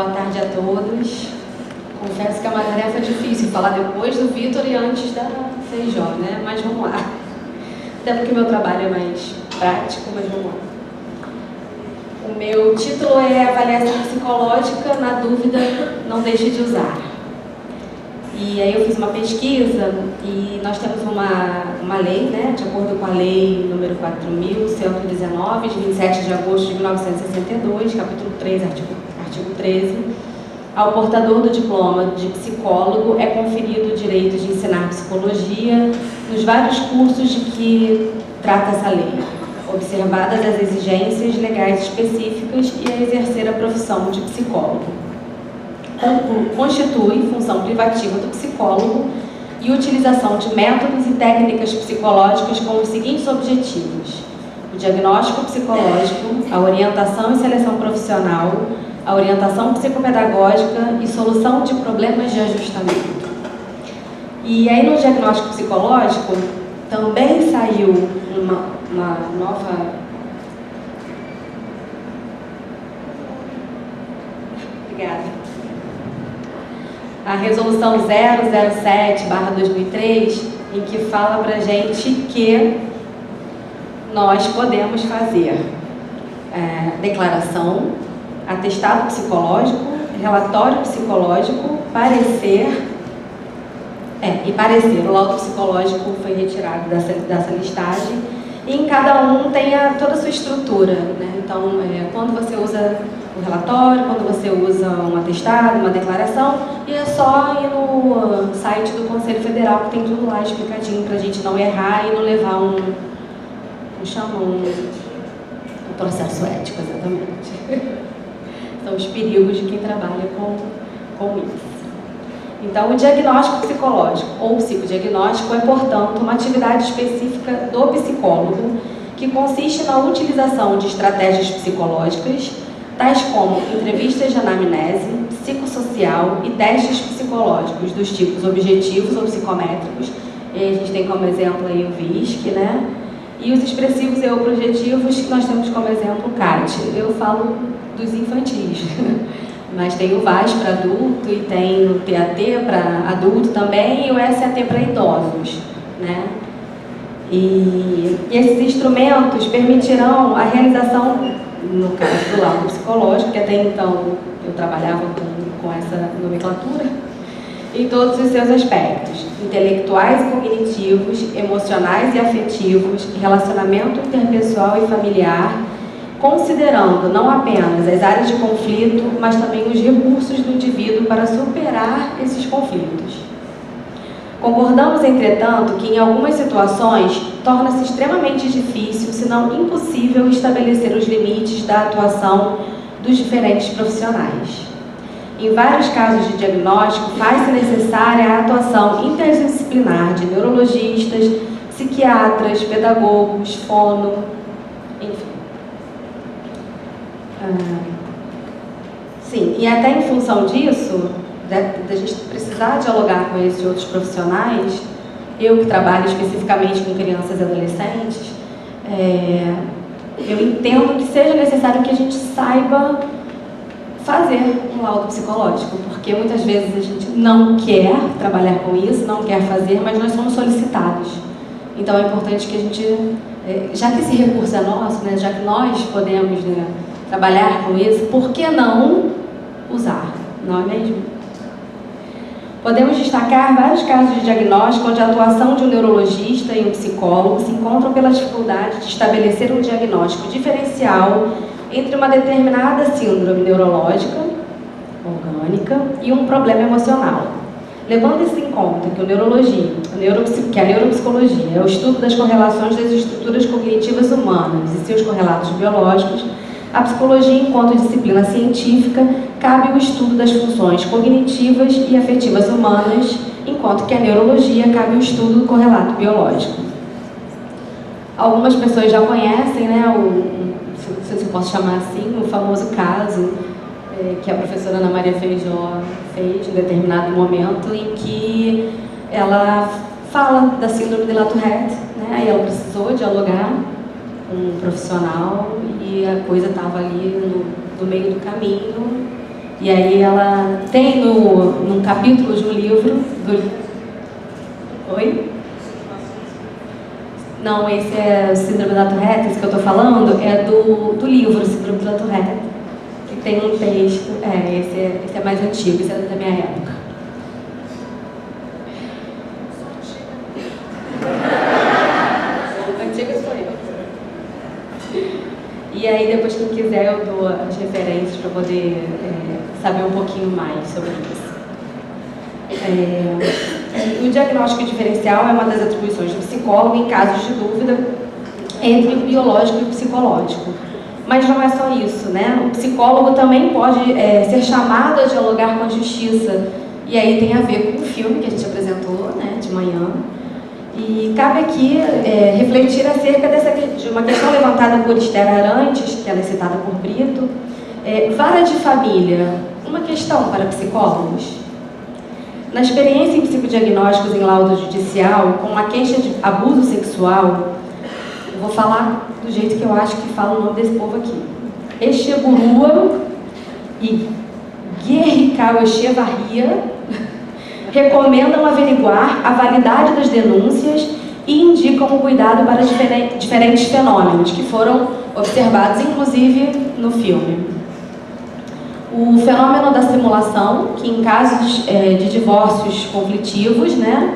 Boa tarde a todos. Confesso que é uma tarefa difícil falar depois do Vitor e antes da CJ, né? Mas vamos lá. Até porque meu trabalho é mais prático, mas vamos lá. O meu título é Avaliação Psicológica, na dúvida, não deixe de usar. E aí eu fiz uma pesquisa e nós temos uma lei, né, de acordo com a lei número 4.119, de 27 de agosto de 1962, capítulo 3, artigo 13, ao portador do diploma de psicólogo é conferido o direito de ensinar psicologia nos vários cursos de que trata essa lei, observadas as exigências legais específicas e a exercer a profissão de psicólogo. Constitui função privativa do psicólogo e utilização de métodos e técnicas psicológicas com os seguintes objetivos: o diagnóstico psicológico, a orientação e seleção profissional, a orientação psicopedagógica e solução de problemas de ajustamento. E aí no diagnóstico psicológico também saiu uma nova... Obrigada. A resolução 007/2003, em que fala pra gente que nós podemos fazer declaração, atestado psicológico, relatório psicológico, parecer, e parecer. O laudo psicológico foi retirado dessa listagem, e em cada um tem toda a sua estrutura, né? Então, quando você usa o relatório, quando você usa um atestado, uma declaração, e é só ir no site do Conselho Federal, que tem tudo lá explicadinho para a gente não errar e não levar um processo ético, exatamente. São os perigos de quem trabalha com isso. Então, o diagnóstico psicológico ou psicodiagnóstico é, portanto, uma atividade específica do psicólogo que consiste na utilização de estratégias psicológicas, tais como entrevistas de anamnese, psicossocial e testes psicológicos dos tipos objetivos ou psicométricos. E a gente tem como exemplo aí o VISC, né? E os expressivos e ou projetivos, que nós temos como exemplo o CAT. Eu falo dos infantis, mas tem o VAS para adulto e tem o PAT para adulto também e o SAT para idosos, né? E esses instrumentos permitirão a realização, no caso do laudo psicológico, que até então eu trabalhava com essa nomenclatura, em todos os seus aspectos: intelectuais e cognitivos, emocionais e afetivos, relacionamento interpessoal e familiar, considerando não apenas as áreas de conflito, mas também os recursos do indivíduo para superar esses conflitos. Concordamos, entretanto, que em algumas situações torna-se extremamente difícil, se não impossível, estabelecer os limites da atuação dos diferentes profissionais. Em vários casos de diagnóstico, faz-se necessária a atuação interdisciplinar de neurologistas, psiquiatras, pedagogos, fono, enfim. Sim, e até em função disso, da gente precisar dialogar com esses outros profissionais, eu que trabalho especificamente com crianças e adolescentes, eu entendo que seja necessário que a gente saiba fazer um laudo psicológico, porque muitas vezes a gente não quer trabalhar com isso, não quer fazer, mas nós somos solicitados. Então é importante que a gente, já que esse recurso é nosso, né, já que nós podemos, né, trabalhar com isso, por que não usar, não é mesmo? Podemos destacar vários casos de diagnóstico onde a atuação de um neurologista e um psicólogo se encontram pela dificuldade de estabelecer um diagnóstico diferencial entre uma determinada síndrome neurológica, orgânica, e um problema emocional. Levando-se em conta que a neuropsicologia é o estudo das correlações das estruturas cognitivas humanas e seus correlatos biológicos, a psicologia, enquanto disciplina científica, cabe o estudo das funções cognitivas e afetivas humanas, enquanto que a neurologia cabe o estudo do correlato biológico. Algumas pessoas já conhecem, né, não sei se eu posso chamar assim, o famoso caso que a professora Ana Maria Feijó fez em determinado momento, em que ela fala da síndrome de Latourette, né, e ela precisou dialogar com um profissional e a coisa estava ali no meio do caminho E aí ela tem num capítulo de um livro do... Oi? Não, esse é o Síndrome da Tourette, esse que eu estou falando, é do livro Síndrome da Tourette, que tem um texto, esse é mais antigo, esse é da minha época. Antigo sou eu. E aí depois, quem quiser, eu dou as referências para poder saber um pouquinho mais sobre isso. O diagnóstico diferencial é uma das atribuições do psicólogo em casos de dúvida entre o biológico e o psicológico. Mas não é só isso, né? O psicólogo também pode ser chamado a dialogar com a justiça. E aí tem a ver com o filme que a gente apresentou, né, de manhã. E cabe aqui refletir acerca de uma questão levantada por Esther Arantes, que ela é citada por Brito. Vara de família, uma questão para psicólogos? Na experiência em psicodiagnósticos em laudo judicial, com uma queixa de abuso sexual, eu vou falar do jeito que eu acho que fala o nome desse povo aqui. Echeburua e Guerrical Echevarria recomendam averiguar a validade das denúncias e indicam o cuidado para diferentes fenômenos que foram observados, inclusive, no filme. O fenômeno da simulação, que em casos de divórcios conflitivos, né,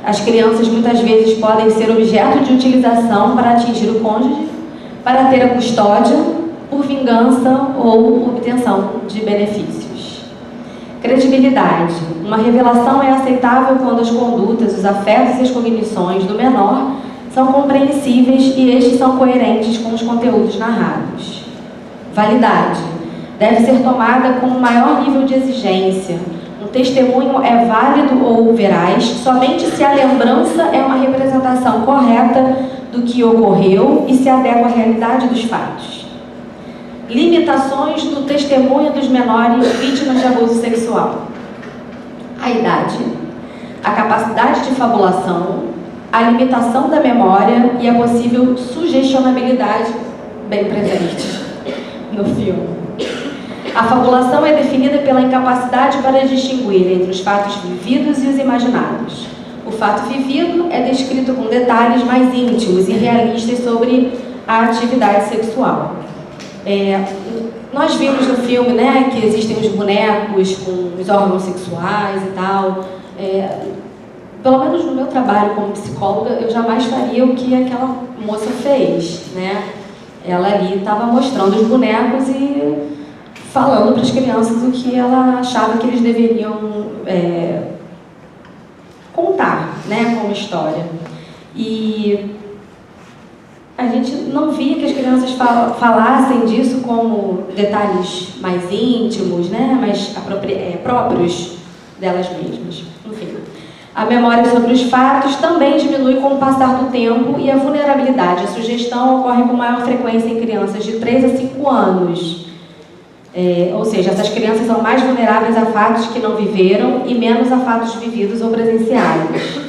as crianças muitas vezes podem ser objeto de utilização para atingir o cônjuge, para ter a custódia, por vingança ou obtenção de benefícios. Credibilidade. Uma revelação é aceitável quando as condutas, os afetos e as cognições do menor são compreensíveis e estes são coerentes com os conteúdos narrados. Validade. Deve ser tomada com um maior nível de exigência. Um testemunho é válido ou veraz somente se a lembrança é uma representação correta do que ocorreu e se adequa à realidade dos fatos. Limitações no testemunho dos menores vítimas de abuso sexual. A idade, a capacidade de fabulação, a limitação da memória e a possível sugestionabilidade bem presente no filme. A fabulação é definida pela incapacidade para distinguir entre os fatos vividos e os imaginados. O fato vivido é descrito com detalhes mais íntimos e realistas sobre a atividade sexual. Nós vimos no filme, né, que existem os bonecos com os órgãos sexuais e tal. Pelo menos no meu trabalho como psicóloga, eu jamais faria o que aquela moça fez, né? Ela ali estava mostrando os bonecos e falando para as crianças o que ela achava que eles deveriam contar, né, como história. E a gente não via que as crianças falassem disso como detalhes mais íntimos, né, mais próprios delas mesmas. Enfim, a memória sobre os fatos também diminui com o passar do tempo e a vulnerabilidade, a sugestão ocorre com maior frequência em crianças de 3 a 5 anos. Ou seja, essas crianças são mais vulneráveis a fatos que não viveram e menos a fatos vividos ou presenciados.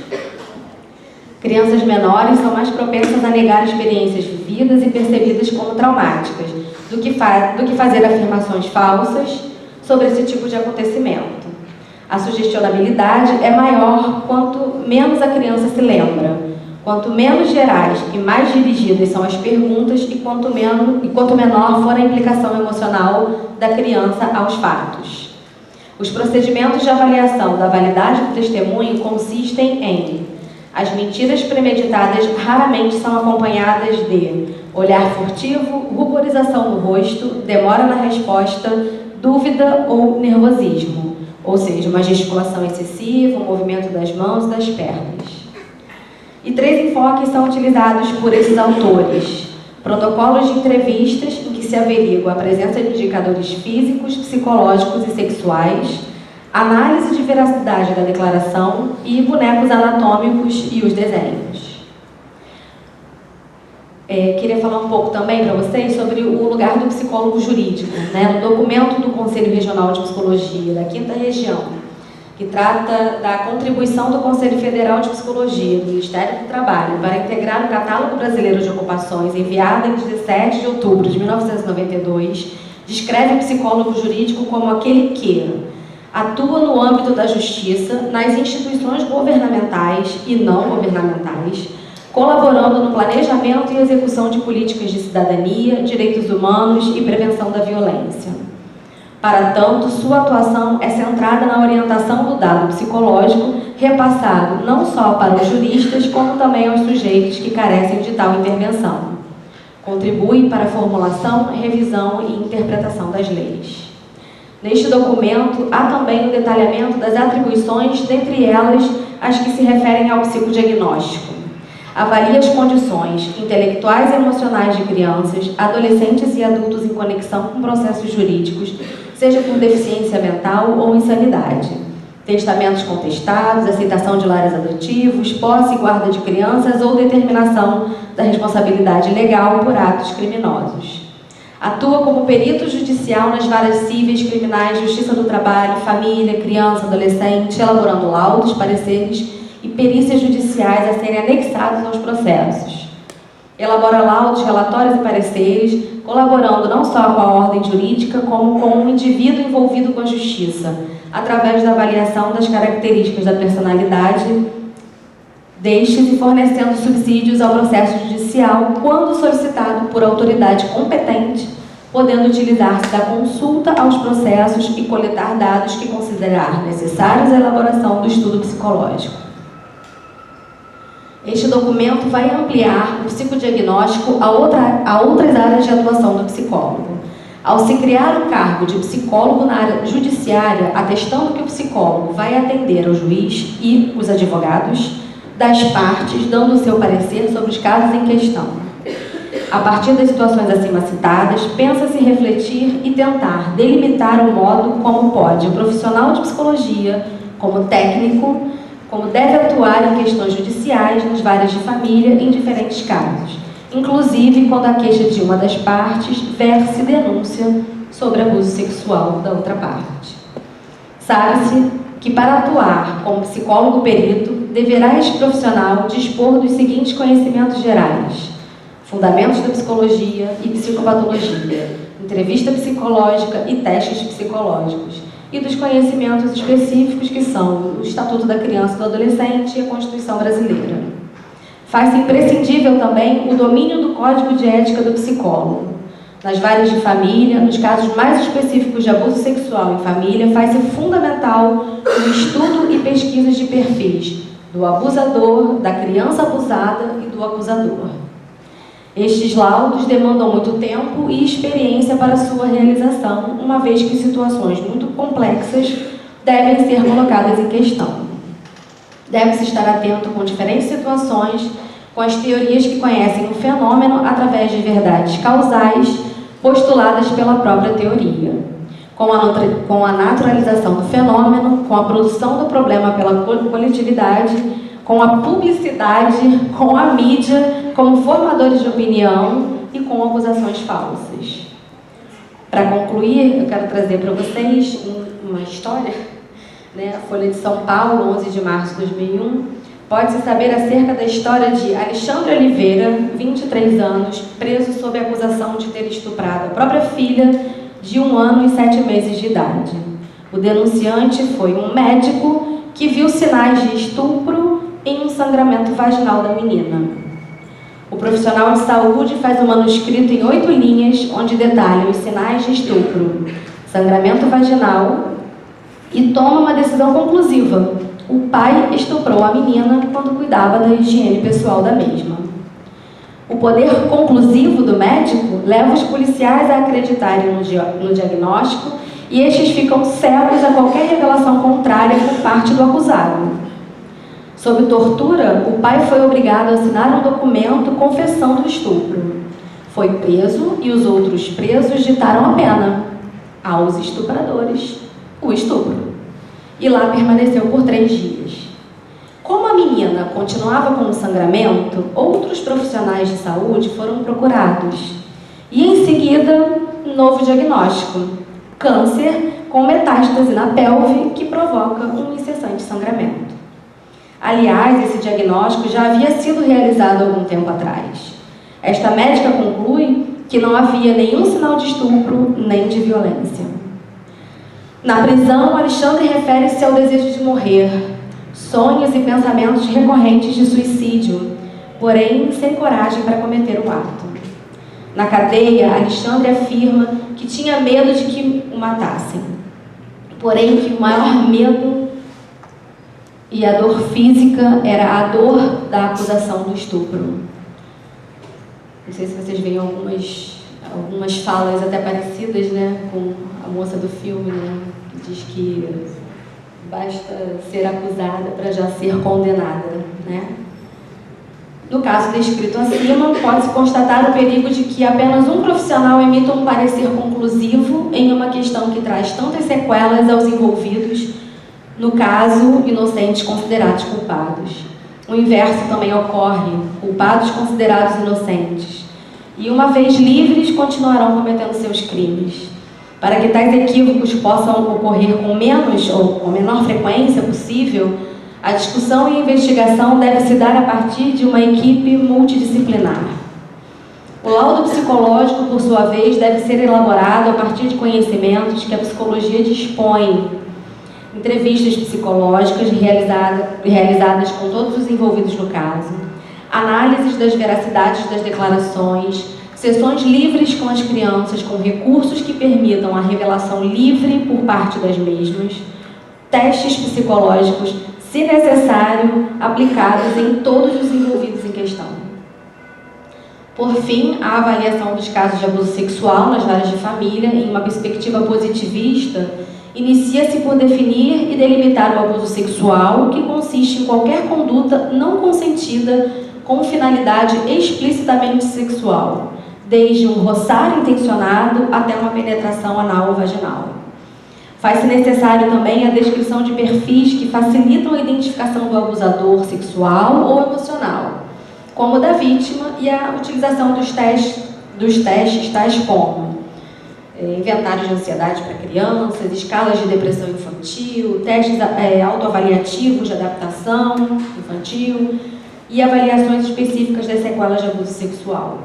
Crianças menores são mais propensas a negar experiências vividas e percebidas como traumáticas, do que fazer afirmações falsas sobre esse tipo de acontecimento. A sugestionabilidade é maior quanto menos a criança se lembra. Quanto menos gerais e mais dirigidas são as perguntas e quanto menor for a implicação emocional da criança aos fatos. Os procedimentos de avaliação da validade do testemunho consistem em: as mentiras premeditadas raramente são acompanhadas de olhar furtivo, ruborização no rosto, demora na resposta, dúvida ou nervosismo, ou seja, uma gesticulação excessiva, um movimento das mãos e das pernas. E 3 enfoques são utilizados por esses autores: protocolos de entrevistas, em que se averigua a presença de indicadores físicos, psicológicos e sexuais, análise de veracidade da declaração e bonecos anatômicos e os desenhos. Queria falar um pouco também para vocês sobre o lugar do psicólogo jurídico, né? No documento do Conselho Regional de Psicologia da 5ª Região, que trata da contribuição do Conselho Federal de Psicologia do Ministério do Trabalho para integrar o Catálogo Brasileiro de Ocupações, enviada em 17 de outubro de 1992, Descreve o psicólogo jurídico como aquele que atua no âmbito da justiça, nas instituições governamentais e não governamentais, colaborando no planejamento e execução de políticas de cidadania, direitos humanos e prevenção da violência. Para tanto, sua atuação é centrada na orientação do dado psicológico, repassado não só para os juristas, como também aos sujeitos que carecem de tal intervenção. Contribui para a formulação, revisão e interpretação das leis. Neste documento, há também o detalhamento das atribuições, dentre elas as que se referem ao psicodiagnóstico. Avalia as condições intelectuais e emocionais de crianças, adolescentes e adultos em conexão com processos jurídicos, seja por deficiência mental ou insanidade. Testamentos contestados, aceitação de lares adotivos, posse e guarda de crianças ou determinação da responsabilidade legal por atos criminosos. Atua como perito judicial nas varas cíveis, criminais, justiça do trabalho, família, criança, adolescente, elaborando laudos, pareceres e perícias judiciais a serem anexados aos processos. Elabora laudos, relatórios e pareceres, colaborando não só com a ordem jurídica, como com o indivíduo envolvido com a justiça, através da avaliação das características da personalidade destes e fornecendo subsídios ao processo judicial quando solicitado por autoridade competente, podendo utilizar-se da consulta aos processos e coletar dados que considerar necessários à elaboração do estudo psicológico. Este documento vai ampliar o psicodiagnóstico a outras áreas de atuação do psicólogo. Ao se criar o cargo de psicólogo na área judiciária, atestando que o psicólogo vai atender ao juiz e os advogados das partes, dando o seu parecer sobre os casos em questão. A partir das situações acima citadas, pensa-se refletir e tentar delimitar o modo como pode o profissional de psicologia, como técnico, como deve atuar em questões judiciais nas varas de família em diferentes casos, inclusive quando a queixa de uma das partes verse denúncia sobre abuso sexual da outra parte. Sabe-se que para atuar como psicólogo perito, deverá este profissional dispor dos seguintes conhecimentos gerais: fundamentos da psicologia e psicopatologia, entrevista psicológica e testes psicológicos, e dos conhecimentos específicos que são o Estatuto da Criança e do Adolescente e a Constituição Brasileira. Faz-se imprescindível também o domínio do Código de Ética do psicólogo. Nas varas de família, nos casos mais específicos de abuso sexual em família, faz-se fundamental o estudo e pesquisas de perfis do abusador, da criança abusada e do acusador. Estes laudos demandam muito tempo e experiência para sua realização, uma vez que situações muito complexas devem ser colocadas em questão. Deve-se estar atento com diferentes situações, com as teorias que conhecem o fenômeno através de verdades causais postuladas pela própria teoria, com a naturalização do fenômeno, com a produção do problema pela coletividade, com a publicidade, com a mídia, como formadores de opinião e com acusações falsas. Para concluir, eu quero trazer para vocês uma história, a Folha de São Paulo, 11 de março de 2001, pode-se saber acerca da história de Alexandre Oliveira, 23 anos, preso sob a acusação de ter estuprado a própria filha de 1 ano e 7 meses de idade. O denunciante foi um médico que viu sinais de estupro em um sangramento vaginal da menina. O profissional de saúde faz um manuscrito em 8 linhas, onde detalha os sinais de estupro, sangramento vaginal, e toma uma decisão conclusiva: o pai estuprou a menina quando cuidava da higiene pessoal da mesma. O poder conclusivo do médico leva os policiais a acreditarem no diagnóstico e estes ficam cegos a qualquer revelação contrária por parte do acusado. Sob tortura, o pai foi obrigado a assinar um documento confessando o estupro. Foi preso e os outros presos ditaram a pena aos estupradores, o estupro, e lá permaneceu por 3 dias. Como a menina continuava com o sangramento, outros profissionais de saúde foram procurados. E em seguida, novo diagnóstico: câncer com metástase na pelve que provoca um incessante sangramento. Aliás, esse diagnóstico já havia sido realizado há algum tempo atrás. Esta médica conclui que não havia nenhum sinal de estupro nem de violência. Na prisão, Alexandre refere-se ao desejo de morrer, sonhos e pensamentos recorrentes de suicídio, porém sem coragem para cometer o ato. Na cadeia, Alexandre afirma que tinha medo de que o matassem, porém que o maior medo e a dor física era a dor da acusação do estupro. Não sei se vocês veem algumas falas até parecidas, né, com a moça do filme, né, que diz que basta ser acusada para já ser condenada, né? No caso descrito acima, pode-se constatar o perigo de que apenas um profissional emita um parecer conclusivo em uma questão que traz tantas sequelas aos envolvidos, no caso, inocentes considerados culpados. O inverso também ocorre, culpados considerados inocentes. E uma vez livres, continuarão cometendo seus crimes. Para que tais equívocos possam ocorrer com menos ou com menor frequência possível, a discussão e a investigação deve se dar a partir de uma equipe multidisciplinar. O laudo psicológico, por sua vez, deve ser elaborado a partir de conhecimentos que a psicologia dispõe. Entrevistas psicológicas realizadas com todos os envolvidos no caso, análises das veracidades das declarações, sessões livres com as crianças com recursos que permitam a revelação livre por parte das mesmas, testes psicológicos, se necessário, aplicados em todos os envolvidos em questão. Por fim, a avaliação dos casos de abuso sexual nas varas de família, em uma perspectiva positivista, inicia-se por definir e delimitar o abuso sexual, que consiste em qualquer conduta não consentida com finalidade explicitamente sexual, desde um roçar intencionado até uma penetração anal ou vaginal. Faz-se necessário também a descrição de perfis que facilitam a identificação do abusador sexual ou emocional, como o da vítima, e a utilização dos testes tais como inventários de ansiedade para crianças, escalas de depressão infantil, testes autoavaliativos de adaptação infantil e avaliações específicas das sequelas de abuso sexual.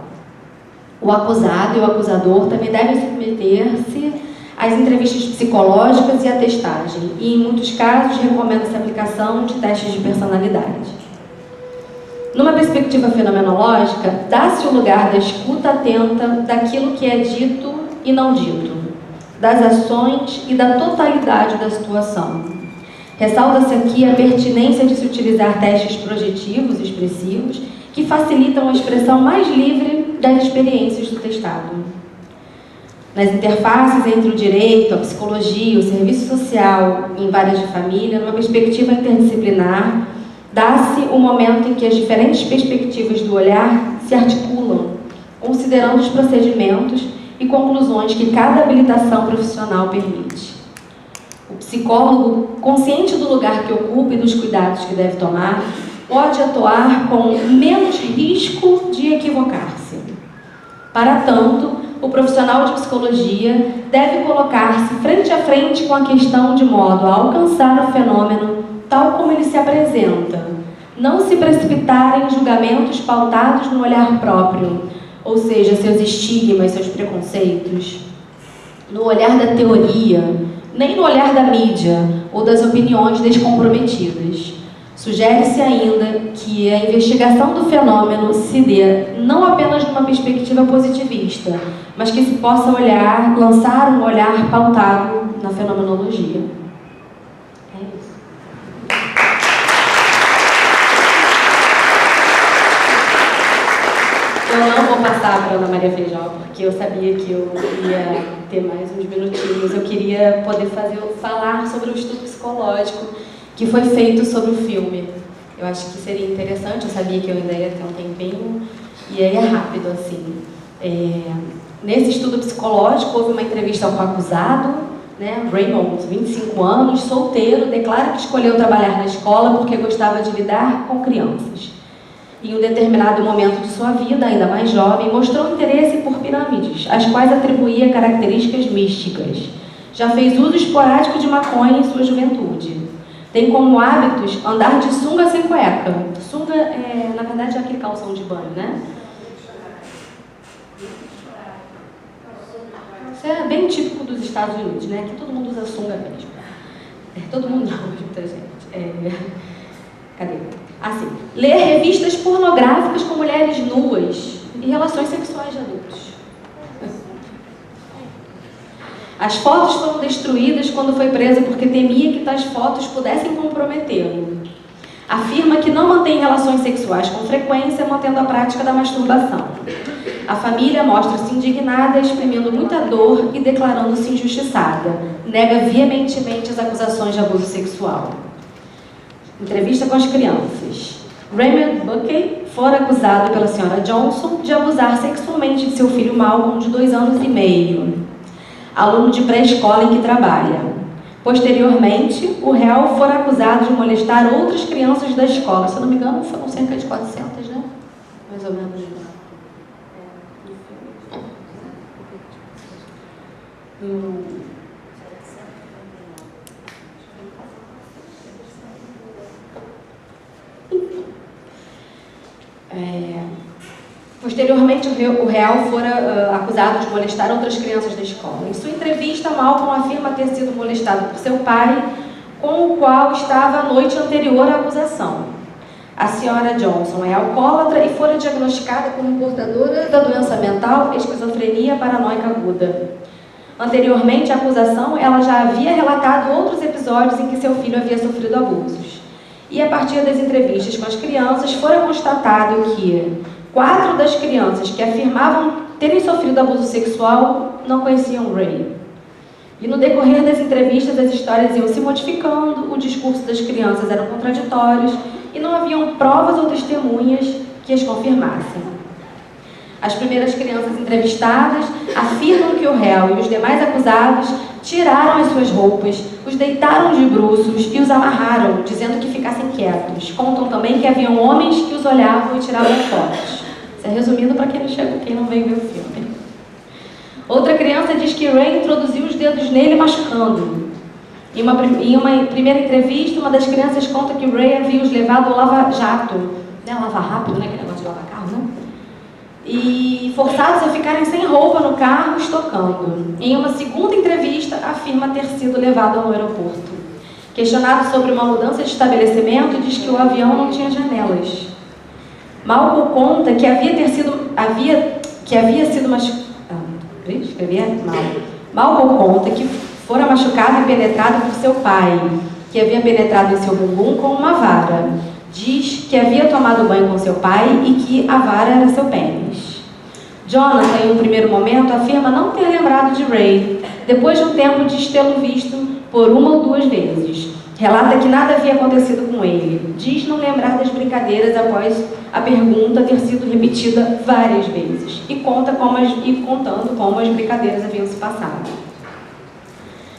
O acusado e o acusador também devem submeter-se às entrevistas psicológicas e à testagem, e em muitos casos recomenda-se a aplicação de testes de personalidade. Numa perspectiva fenomenológica, dá-se o lugar da escuta atenta daquilo que é dito e não dito, das ações e da totalidade da situação. Ressalta-se aqui a pertinência de se utilizar testes projetivos e expressivos que facilitam a expressão mais livre das experiências do testado. Nas interfaces entre o direito, a psicologia, o serviço social em varas de família, numa perspectiva interdisciplinar, dá-se o momento em que as diferentes perspectivas do olhar se articulam, considerando os procedimentos e conclusões que cada habilitação profissional permite. O psicólogo, consciente do lugar que ocupa e dos cuidados que deve tomar, pode atuar com menos risco de equivocar-se. Para tanto, o profissional de psicologia deve colocar-se frente a frente com a questão de modo a alcançar o fenômeno tal como ele se apresenta, não se precipitar em julgamentos pautados no olhar próprio, ou seja, seus estigmas, seus preconceitos, no olhar da teoria, nem no olhar da mídia ou das opiniões descomprometidas. Sugere-se ainda que a investigação do fenômeno se dê não apenas numa perspectiva positivista, mas que se possa lançar um olhar pautado na fenomenologia. É isso. Eu não vou passar para a Ana Maria Feijó, porque eu sabia que eu ia ter mais uns minutinhos. Eu queria poder falar sobre o estudo psicológico que foi feito sobre o filme. Eu acho que seria interessante, eu sabia que eu ainda ia ter um tempinho, e aí é rápido, assim. Nesse estudo psicológico, houve uma entrevista com o acusado, né, Raymond, 25 anos, solteiro, declara que escolheu trabalhar na escola porque gostava de lidar com crianças. Em um determinado momento de sua vida, ainda mais jovem, mostrou interesse por pirâmides, às quais atribuía características místicas. Já fez uso esporádico de maconha em sua juventude. Tem como hábitos andar de sunga sem cueca. Sunga, na verdade, é aquele calção de banho, né? Isso é bem típico dos Estados Unidos, né? Que todo mundo usa sunga mesmo. Todo mundo não, muita gente. Cadê? Assim, ler revistas pornográficas com mulheres nuas e relações sexuais de adultos. As fotos foram destruídas quando foi presa porque temia que tais fotos pudessem comprometê-lo. Afirma que não mantém relações sexuais com frequência, mantendo a prática da masturbação. A família mostra-se indignada, exprimindo muita dor e declarando-se injustiçada. Nega veementemente as acusações de abuso sexual. Entrevista com as crianças. Raymond Buckey fora acusado pela senhora Johnson de abusar sexualmente de seu filho Malcolm, de 2 anos e meio, aluno de pré-escola em que trabalha. Posteriormente, o réu fora acusado de molestar outras crianças da escola. Se eu não me engano, foram cerca de 400, né? Mais ou menos. Posteriormente, o réu fora acusado de molestar outras crianças da escola. Em sua entrevista, Malcolm afirma ter sido molestado por seu pai, com o qual estava a noite anterior à acusação. A senhora Johnson é alcoólatra e fora diagnosticada como portadora da doença mental esquizofrenia paranoica aguda. Anteriormente à acusação, ela já havia relatado outros episódios em que seu filho havia sofrido abusos. E a partir das entrevistas com as crianças, fora constatado que 4 das crianças que afirmavam terem sofrido abuso sexual não conheciam Ray. E no decorrer das entrevistas, as histórias iam se modificando, o discurso das crianças eram contraditórios e não haviam provas ou testemunhas que as confirmassem. As primeiras crianças entrevistadas afirmam que o réu e os demais acusados tiraram as suas roupas, os deitaram de bruços e os amarraram, dizendo que ficassem quietos. Contam também que haviam homens que os olhavam e tiravam fotos. Isso é resumindo para quem não veio ver o filme. Outra criança diz que Ray introduziu os dedos nele machucando. Em uma primeira entrevista, uma das crianças conta que Ray havia os levado ao lava-jato. Né? Lava rápido, né? Aquele negócio de lavar carro, né? E forçados a ficarem sem roupa no carro, estocando. Em uma segunda entrevista, afirma ter sido levado ao aeroporto. Questionado sobre uma mudança de estabelecimento, diz que o avião não tinha janelas. Malcolm conta que havia sido machucado. Malcolm conta que fora machucado e penetrado por seu pai, que havia penetrado em seu bumbum com uma vara. Diz que havia tomado banho com seu pai e que a vara era seu pênis. Jonathan, em um primeiro momento, afirma não ter lembrado de Ray. Depois de um tempo, diz tê-lo visto por 1 ou 2 vezes. Relata que nada havia acontecido com ele. Diz não lembrar das brincadeiras após a pergunta ter sido repetida várias vezes. E contando como as brincadeiras haviam se passado.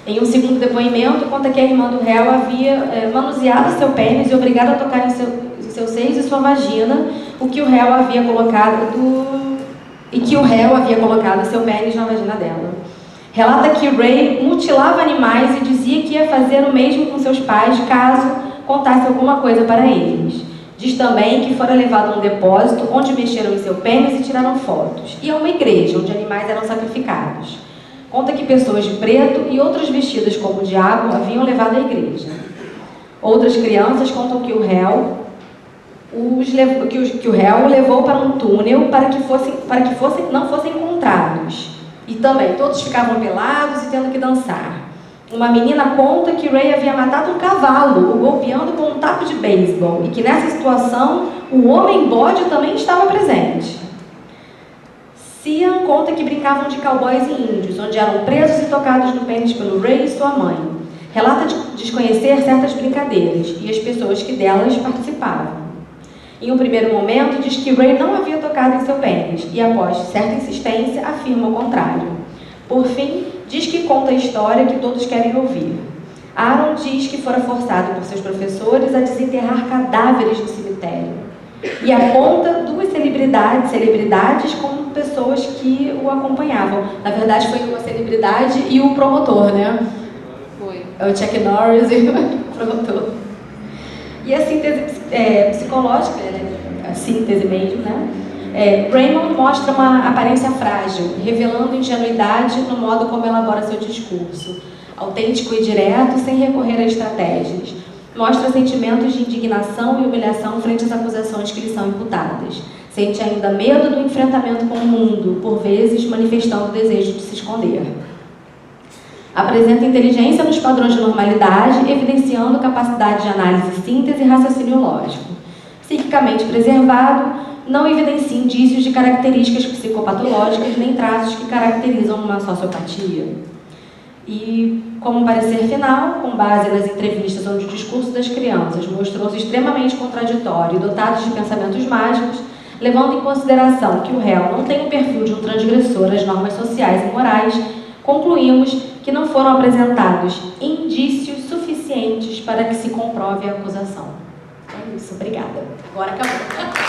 Em um segundo depoimento, conta que a irmã do réu havia manuseado seu pênis e obrigado a tocar em seus seios e sua vagina, e que o réu havia colocado seu pênis na vagina dela. Relata que Ray mutilava animais e dizia que ia fazer o mesmo com seus pais caso contasse alguma coisa para eles. Diz também que fora levado a um depósito onde mexeram em seu pênis e tiraram fotos, e a uma igreja onde animais eram sacrificados. Conta que pessoas de preto e outras vestidas como o diabo haviam levado à igreja. Outras crianças contam que o réu o levou para um túnel para que não fossem encontrados. E também todos ficavam pelados e tendo que dançar. Uma menina conta que Ray havia matado um cavalo, o golpeando com um taco de beisebol, e que nessa situação o homem bode também estava presente. Cian conta que brincavam de cowboys e índios, onde eram presos e tocados no pênis pelo Ray e sua mãe. Relata desconhecer certas brincadeiras e as pessoas que delas participavam. Em um primeiro momento, diz que Ray não havia tocado em seu pênis e, após certa insistência, afirma o contrário. Por fim, diz que conta a história que todos querem ouvir. Aaron diz que fora forçado por seus professores a desenterrar cadáveres no cemitério. E aponta 2 celebridades como pessoas que o acompanhavam. Na verdade, foi uma celebridade e o promotor, né? Foi. O Chuck Norris e o promotor. E a síntese psicológica, a síntese mesmo, né? Raymond mostra uma aparência frágil, revelando ingenuidade no modo como elabora seu discurso. Autêntico e direto, sem recorrer a estratégias. Mostra sentimentos de indignação e humilhação frente às acusações que lhe são imputadas. Sente ainda medo do enfrentamento com o mundo, por vezes manifestando o desejo de se esconder. Apresenta inteligência nos padrões de normalidade, evidenciando capacidade de análise, síntese e raciocínio lógico. Psiquicamente preservado, não evidencia indícios de características psicopatológicas nem traços que caracterizam uma sociopatia. E, como parecer final, com base nas entrevistas onde o discurso das crianças mostrou-se extremamente contraditório e dotado de pensamentos mágicos, levando em consideração que o réu não tem o perfil de um transgressor às normas sociais e morais, concluímos que não foram apresentados indícios suficientes para que se comprove a acusação. É isso, obrigada. Agora acabou.